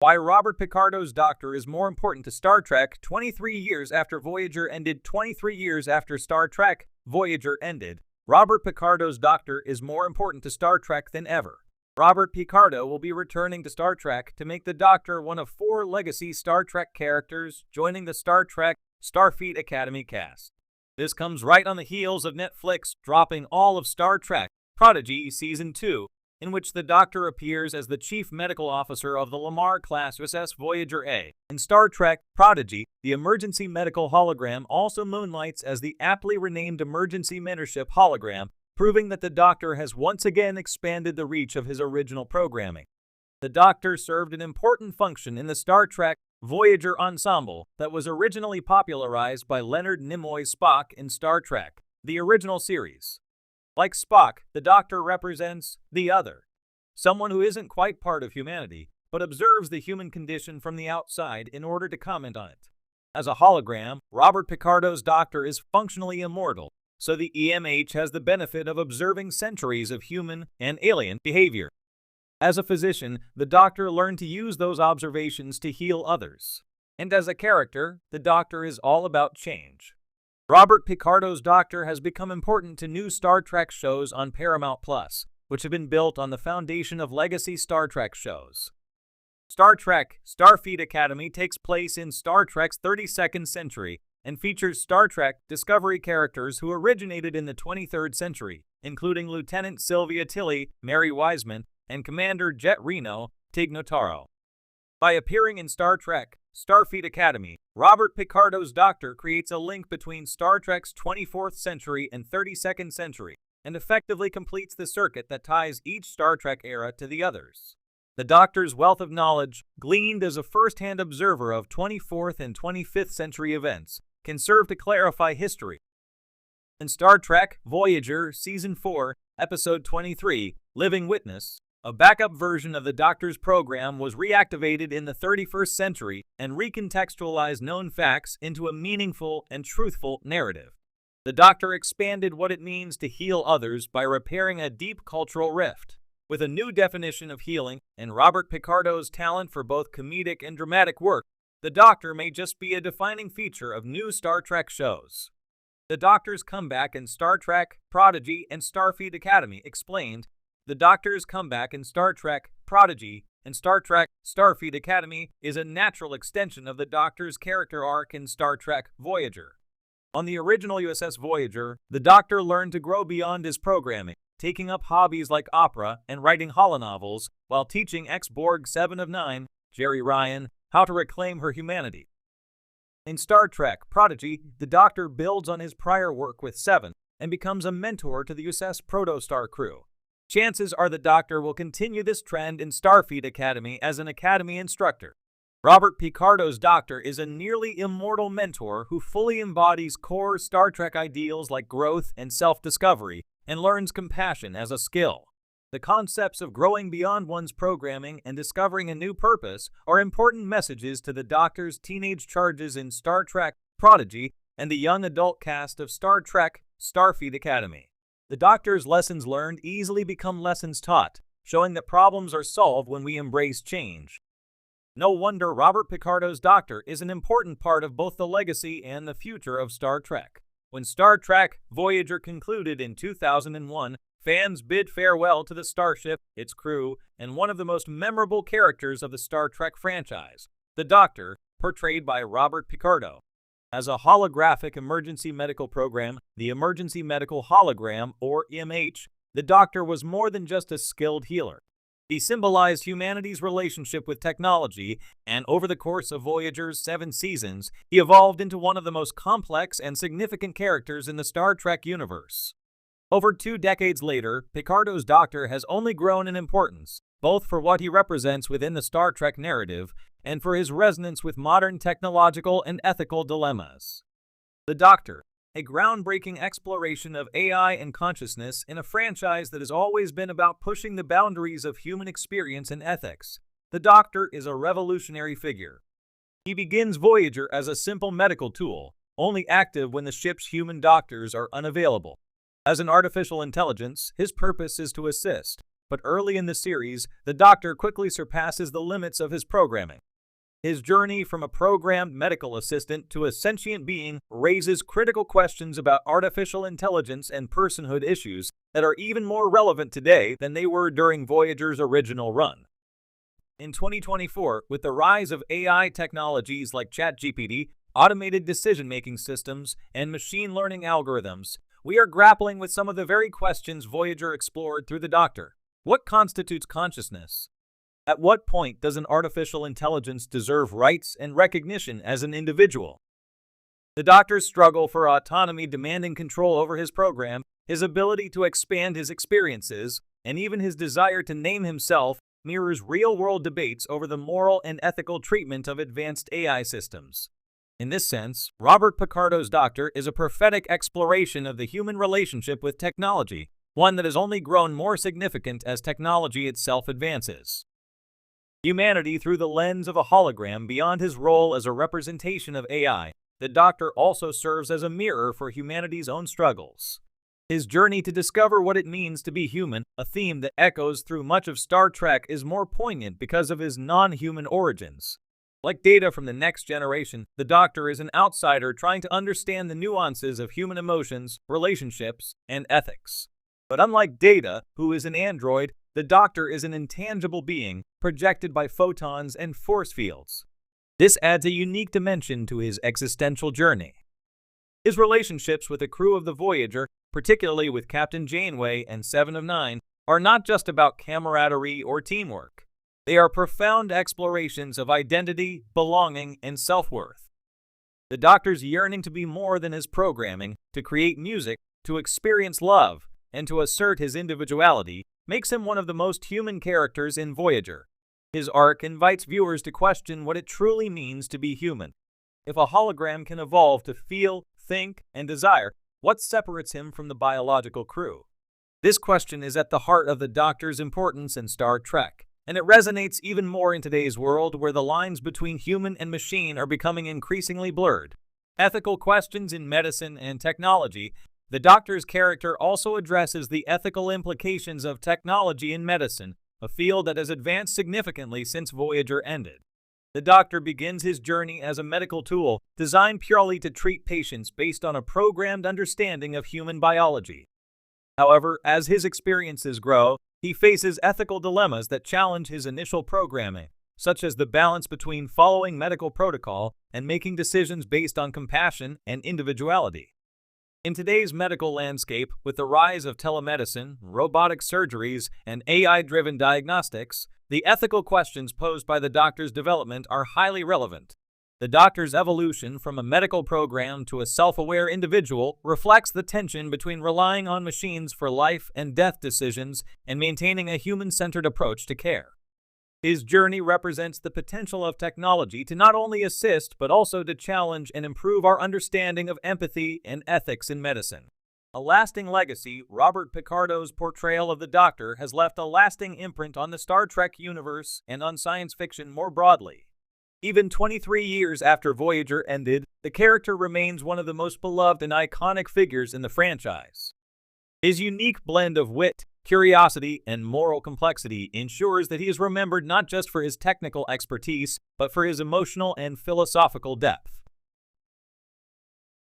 Why Robert Picardo's Doctor is more important to Star Trek 23 years after Voyager ended. 23 years after Star Trek Voyager ended, Robert Picardo's Doctor is more important to Star Trek than ever. Robert Picardo will be returning to Star Trek to make the Doctor one of 4 legacy Star Trek characters joining the Star Trek Starfleet Academy cast. This comes right on the heels of Netflix dropping all of Star Trek Prodigy Season 2, in which the Doctor appears as the Chief Medical Officer of the Lamar-class USS Voyager A. In Star Trek Prodigy, the emergency medical hologram also moonlights as the aptly renamed emergency mentorship hologram, proving that the Doctor has once again expanded the reach of his original programming. The Doctor served an important function in the Star Trek Voyager ensemble that was originally popularized by Leonard Nimoy Spock in Star Trek, the original series. Like Spock, the Doctor represents the other, someone who isn't quite part of humanity, but observes the human condition from the outside in order to comment on it. As a hologram, Robert Picardo's Doctor is functionally immortal, so the EMH has the benefit of observing centuries of human and alien behavior. As a physician, the Doctor learned to use those observations to heal others. And as a character, the Doctor is all about change. Robert Picardo's Doctor has become important to new Star Trek shows on Paramount+, which have been built on the foundation of legacy Star Trek shows. Star Trek Starfleet Academy takes place in Star Trek's 32nd century and features Star Trek Discovery characters who originated in the 23rd century, including Lieutenant Sylvia Tilly, Mary Wiseman, and Commander Jet Reno, Tig Notaro. By appearing in Star Trek Starfleet Academy, Robert Picardo's Doctor creates a link between Star Trek's 24th century and 32nd century, and effectively completes the circuit that ties each Star Trek era to the others. The Doctor's wealth of knowledge, gleaned as a first-hand observer of 24th and 25th century events, can serve to clarify history. In Star Trek Voyager Season 4, Episode 23, Living Witness, a backup version of the Doctor's program was reactivated in the 31st century and recontextualized known facts into a meaningful and truthful narrative. The Doctor expanded what it means to heal others by repairing a deep cultural rift. With a new definition of healing and Robert Picardo's talent for both comedic and dramatic work, the Doctor may just be a defining feature of new Star Trek shows. The Doctor's comeback in Star Trek Prodigy and Starfleet Academy explained. The Doctor's comeback in Star Trek Prodigy and Star Trek Starfleet Academy is a natural extension of the Doctor's character arc in Star Trek Voyager. On the original USS Voyager, the Doctor learned to grow beyond his programming, taking up hobbies like opera and writing holonovels, while teaching ex-Borg 7 of 9, Jerry Ryan, how to reclaim her humanity. In Star Trek Prodigy, the Doctor builds on his prior work with 7 and becomes a mentor to the USS Protostar crew. Chances are the Doctor will continue this trend in Starfleet Academy as an Academy instructor. Robert Picardo's Doctor is a nearly immortal mentor who fully embodies core Star Trek ideals like growth and self-discovery, and learns compassion as a skill. The concepts of growing beyond one's programming and discovering a new purpose are important messages to the Doctor's teenage charges in Star Trek Prodigy and the young adult cast of Star Trek Starfleet Academy. The Doctor's lessons learned easily become lessons taught, showing that problems are solved when we embrace change. No wonder Robert Picardo's Doctor is an important part of both the legacy and the future of Star Trek. When Star Trek Voyager concluded in 2001, fans bid farewell to the starship, its crew, and one of the most memorable characters of the Star Trek franchise, the Doctor, portrayed by Robert Picardo. As a holographic emergency medical program, the Emergency Medical Hologram, or EMH, the Doctor was more than just a skilled healer. He symbolized humanity's relationship with technology, and over the course of Voyager's 7 seasons, he evolved into one of the most complex and significant characters in the Star Trek universe. Over 2 decades later, Picardo's Doctor has only grown in importance, both for what he represents within the Star Trek narrative and for his resonance with modern technological and ethical dilemmas. The Doctor, a groundbreaking exploration of AI and consciousness in a franchise that has always been about pushing the boundaries of human experience and ethics. The Doctor is a revolutionary figure. He begins Voyager as a simple medical tool, only active when the ship's human doctors are unavailable. As an artificial intelligence, his purpose is to assist, but early in the series, the Doctor quickly surpasses the limits of his programming. His journey from a programmed medical assistant to a sentient being raises critical questions about artificial intelligence and personhood issues that are even more relevant today than they were during Voyager's original run. In 2024, with the rise of AI technologies like ChatGPT, automated decision-making systems, and machine learning algorithms, we are grappling with some of the very questions Voyager explored through the Doctor. What constitutes consciousness? At what point does an artificial intelligence deserve rights and recognition as an individual? The Doctor's struggle for autonomy, demanding control over his program, his ability to expand his experiences, and even his desire to name himself mirrors real-world debates over the moral and ethical treatment of advanced AI systems. In this sense, Robert Picardo's Doctor is a prophetic exploration of the human relationship with technology, one that has only grown more significant as technology itself advances. Humanity through the lens of a hologram. Beyond his role as a representation of AI, the Doctor also serves as a mirror for humanity's own struggles. His journey to discover what it means to be human, a theme that echoes through much of Star Trek, is more poignant because of his non-human origins. Like Data from the Next Generation, the Doctor is an outsider trying to understand the nuances of human emotions, relationships, and ethics. But unlike Data, who is an android, the Doctor is an intangible being, projected by photons and force fields. This adds a unique dimension to his existential journey. His relationships with the crew of the Voyager, particularly with Captain Janeway and Seven of Nine, are not just about camaraderie or teamwork. They are profound explorations of identity, belonging, and self-worth. The Doctor's yearning to be more than his programming, to create music, to experience love, and to assert his individuality, makes him one of the most human characters in Voyager. His arc invites viewers to question what it truly means to be human. If a hologram can evolve to feel, think, and desire, what separates him from the biological crew? This question is at the heart of the Doctor's importance in Star Trek, and it resonates even more in today's world where the lines between human and machine are becoming increasingly blurred. Ethical questions in medicine and technology. The Doctor's character also addresses the ethical implications of technology in medicine, a field that has advanced significantly since Voyager ended. The Doctor begins his journey as a medical tool, designed purely to treat patients based on a programmed understanding of human biology. However, as his experiences grow, he faces ethical dilemmas that challenge his initial programming, such as the balance between following medical protocol and making decisions based on compassion and individuality. In today's medical landscape, with the rise of telemedicine, robotic surgeries, and AI-driven diagnostics, the ethical questions posed by the Doctor's development are highly relevant. The Doctor's evolution from a medical program to a self-aware individual reflects the tension between relying on machines for life and death decisions and maintaining a human-centered approach to care. His journey represents the potential of technology to not only assist but also to challenge and improve our understanding of empathy and ethics in medicine. A lasting legacy. Robert Picardo's portrayal of the Doctor has left a lasting imprint on the Star Trek universe and on science fiction more broadly. Even 23 years after Voyager ended, the character remains one of the most beloved and iconic figures in the franchise. His unique blend of wit, curiosity, and moral complexity ensures that he is remembered not just for his technical expertise, but for his emotional and philosophical depth.